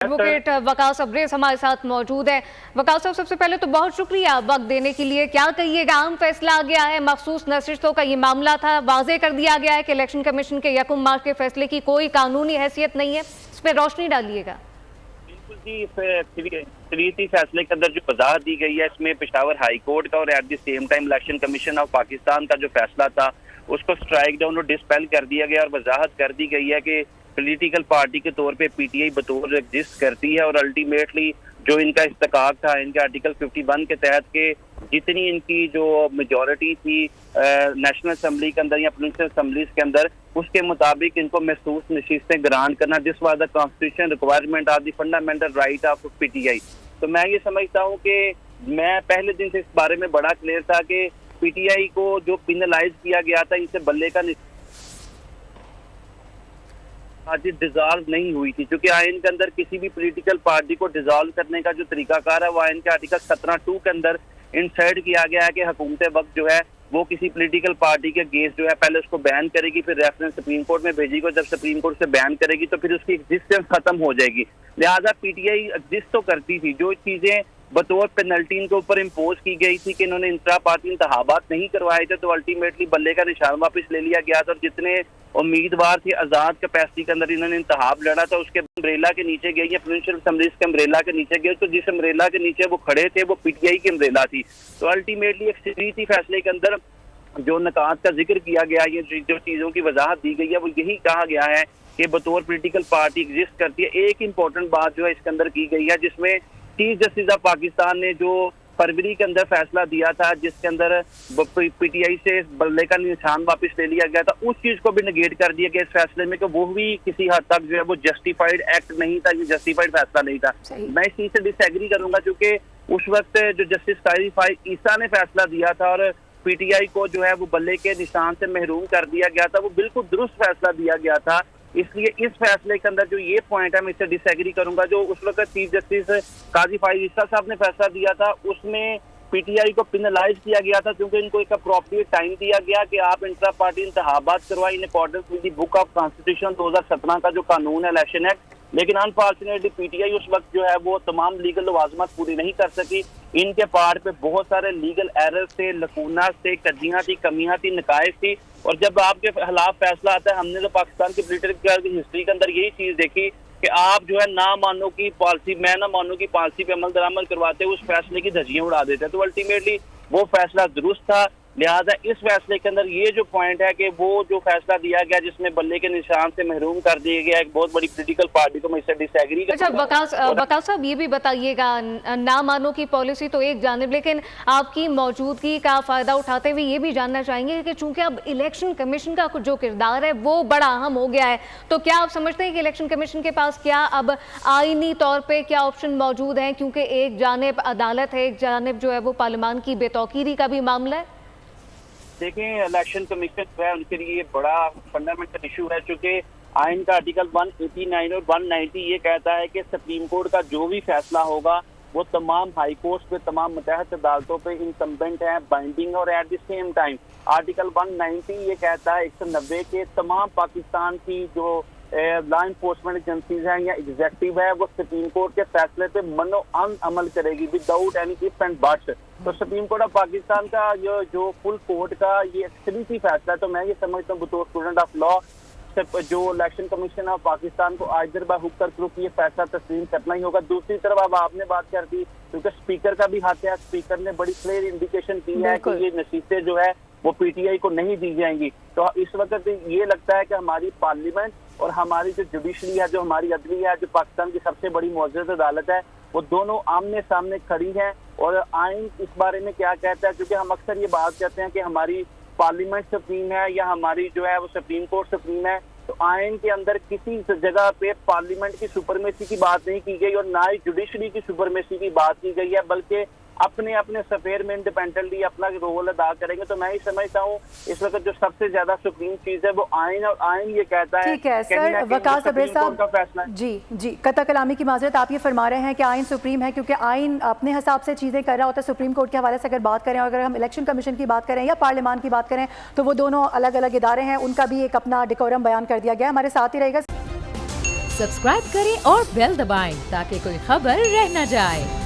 Advocate Waqas subarrays हमारे साथ मौजूद है। वकास साहब, सबसे पहले तो बहुत शुक्रिया वक्त देने के लिए। क्या कहिएगा, अहम फैसला आ गया है, मखसूस नशिस्तों का ये मामला था, वाजे कर दिया गया है कि इलेक्शन कमीशन के 1 मार्च के फैसले की कोई कानूनी हैसियत नहीं है, इस पर रोशनी डालिएगा। बिल्कुल जी, तरीती फैसले के अंदर जो वजाहत दी गई है इसमें पेशावर हाई कोर्ट का और at the same time election commission of Pakistan का जो फैसला था उसको स्ट्राइक डाउन और डिस्पेल कर दिया गया और वजाहत कर दी गई है कि पॉलिटिकल पार्टी के तौर पे पीटीआई बतौर एग्जिस्ट करती है और अल्टीमेटली जो इनका इस्तकाक था इनके आर्टिकल 51 के तहत के जितनी इनकी जो मेजॉरिटी थी नेशनल असम्बली के अंदर या प्रोविंशियल असम्बलीज के अंदर उसके मुताबिक इनको महसूस नशीस्तें ग्रांट करना, this was the constitution requirement of the fundamental right of PTI. तो मैं ये समझता हूँ कि मैं पहले दिन से इस बारे में बड़ा क्लियर था कि पीटीआई को जो पिनलाइज किया गया था इनसे बल्ले का आज डिजॉल्व नहीं हुई थी, क्योंकि आइन के अंदर किसी भी पॉलिटिकल पार्टी को डिजॉल्व करने का जो तरीकाकार है वो आइन के आर्टिकल 17(2) के अंदर इंसर्ट किया गया है कि हुकूमत वक्त जो है वो किसी पॉलिटिकल पार्टी के अगेंस्ट जो है पहले उसको बैन करेगी, फिर रेफरेंस सुप्रीम कोर्ट में भेजेगी, जब सुप्रीम कोर्ट से बैन करेगी तो फिर उसकी एग्जिस्टेंस खत्म हो जाएगी। लिहाजा पीटीआई एग्जिस्ट तो करती थी, जो चीजें बतौर पेनल्टी इनके ऊपर इम्पोज की गई थी कि इन्होंने इंट्रा पार्टी इंतखाबात नहीं करवाए थे, तो अल्टीमेटली बल्ले का निशान वापस ले लिया गया था और जितने उम्मीदवार थे आजाद कैपेसिटी के अंदर इन्होंने इंतखाब लड़ा था उसके अम्ब्रेला के नीचे गई या प्रोविंशियल असम्बलीज के अम्ब्रेला के नीचे गए, तो जिस अम्ब्रेला के नीचे वो खड़े थे वो पीटीआई की अम्ब्रेला थी। तो अल्टीमेटली एक सीरीती फैसले के अंदर जो नकात का जिक्र किया गया, ये जो चीजों की वजाहत दी गई है वो यही कहा गया है कि बतौर पॉलिटिकल पार्टी एग्जिस्ट करती है। एक इंपॉर्टेंट बात जो है इसके अंदर की गई है जिसमें चीफ जस्टिस ऑफ पाकिस्तान ने जो फरवरी के अंदर फैसला दिया था जिसके अंदर पीटीआई से बल्ले का निशान वापस ले लिया गया था, उस चीज को भी नेगेट कर दिया गया इस फैसले में कि वो भी किसी हद तक जो है वो जस्टिफाइड एक्ट नहीं था, ये जस्टिफाइड फैसला नहीं था। मैं इस चीज से डिसएग्री करूंगा क्योंकि उस वक्त जो जस्टिस काजी फाइज ईसा ने फैसला दिया था और पीटीआई को जो है वो बल्ले के निशान से महरूम कर दिया गया था, वो बिल्कुल दुरुस्त फैसला दिया गया था। इसलिए इस फैसले के अंदर जो ये पॉइंट है मैं इससे डिसएग्री करूंगा। जो उस वक्त चीफ जस्टिस काजी फाइज ईसा साहब ने फैसला दिया था उसमें पीटीआई को पिनलाइज किया गया था क्योंकि इनको एक अप्रोप्रिएट टाइम दिया गया कि आप इंट्रा पार्टी इंतखाबात करवाए in accordance with the book of constitution 2017 का जो कानून है इलेक्शन एक्ट। लेकिन अनफॉर्चुनेटली पीटीआई उस वक्त जो है वो तमाम लीगल लवाजमत पूरी नहीं कर सकी, इनके पार्ट पे बहुत सारे लीगल एरर्स थे, लकूनास थे, कजियां थी, कमियां थी, नकायज थी। और जब आपके खिलाफ फैसला आता है, हमने तो पाकिस्तान की पॉलिटिकल हिस्ट्री के अंदर यही चीज देखी कि आप जो है ना मानो की पॉलिसी, मैं ना मानो की पॉलिसी पे अमल दरामद करवाते उस फैसले की धज्जियां उड़ा देते हैं। तो अल्टीमेटली वो फैसला दुरुस्त था। लिहाजा इस फैसले के अंदर ये जो पॉइंट है कि वो जो फैसला दिया गया जिसमें बल्ले के निशान से महरूम कर दिया गया एक बहुत बड़ी पॉलिटिकल पार्टी को, मैं इससे डिसएग्री करता हूं। अच्छा वकास साहब, ये भी बताइएगा, ना मानो की पॉलिसी तो एक जानिब, लेकिन आपकी मौजूदगी का फायदा उठाते हुए ये भी जानना चाहेंगे कि चूंकि अब इलेक्शन कमीशन का जो किरदार है वो बड़ा अहम हो गया है, तो क्या आप समझते हैं कि इलेक्शन कमीशन के पास क्या अब आईनी तौर पर क्या ऑप्शन मौजूद हैं, क्योंकि एक जानिब अदालत है, एक जानिब जो है वो पार्लियामान की बेतौकीरी का भी मामला है? देखें, इलेक्शन कमीशन जो है उनके लिए बड़ा फंडामेंटल इशू है, चूंकि आइन का आर्टिकल 189 और 190 ये कहता है कि सुप्रीम कोर्ट का जो भी फैसला होगा वो तमाम हाई कोर्ट पे, तमाम मुतहद अदालतों पे इनकम्बेंट है, बाइंडिंग, और at the same time article 190 ये कहता है 190 के तमाम पाकिस्तान की जो लॉ इन्फोर्समेंट एजेंसीज हैं या एग्जेक्टिव है वो सुप्रीम कोर्ट के फैसले पे मनो अमल करेगी without any if and buts. तो सुप्रीम कोर्ट ऑफ पाकिस्तान का जो फुल कोर्ट का ये एक्सक्लूसिव फैसला है, तो मैं ये समझता हूँ बतौर स्टूडेंट ऑफ लॉ जो इलेक्शन कमीशन ऑफ पाकिस्तान को आज दर हुक्कर प्रूफ ये फैसला तस्लीम करना ही होगा। दूसरी तरफ अब आपने बात कर दी, क्योंकि स्पीकर का भी हाथ है, स्पीकर ने बड़ी क्लियर इंडिकेशन दी है कि ये नशीसें जो है वो पीटीआई को नहीं दी जाएंगी। तो इस वक्त ये लगता है कि हमारी पार्लियामेंट और हमारी जो जुडिशरी है, जो हमारी अदली है, जो पाकिस्तान की सबसे बड़ी मुअज़्ज़ज़ अदालत है, वो दोनों आमने सामने खड़ी हैं। और आइन इस बारे में क्या कहता है, क्योंकि हम अक्सर ये बात कहते हैं कि हमारी पार्लियामेंट सुप्रीम है या हमारी जो है वो सुप्रीम कोर्ट सुप्रीम है, तो आइन के अंदर किसी जगह पे पार्लियामेंट की सुपरमेसी की बात नहीं की गई और ना ही जुडिशरी की सुपरमेसी की बात की गई है, बल्कि अपने अपने सफेयर में इंडिपेंडेंटली अपना रोल अदा करेंगे। तो मैं ही समझता हूँ इस वक्त जो सबसे ज्यादा सुप्रीम चीज है वो आइन, और आइन ये कहता है। ठीक है सर, वकास सबरेज साहब, जी कता कलामी की माजरत, आप ये फरमा रहे हैं कि आइन सुप्रीम है क्योंकि आइन अपने हिसाब से चीज़ें कर रहा होता है। सुप्रीम कोर्ट के हवाले से अगर बात करें, अगर हम इलेक्शन कमीशन की बात करें या पार्लियामान की बात करें, तो वो दोनों अलग अलग इदारे हैं, उनका भी एक अपना डिकोरम बयान कर दिया गया। हमारे साथ ही रहेगा सब्सक्राइब करें और बेल दबाएं ताकि कोई खबर रह न जाए।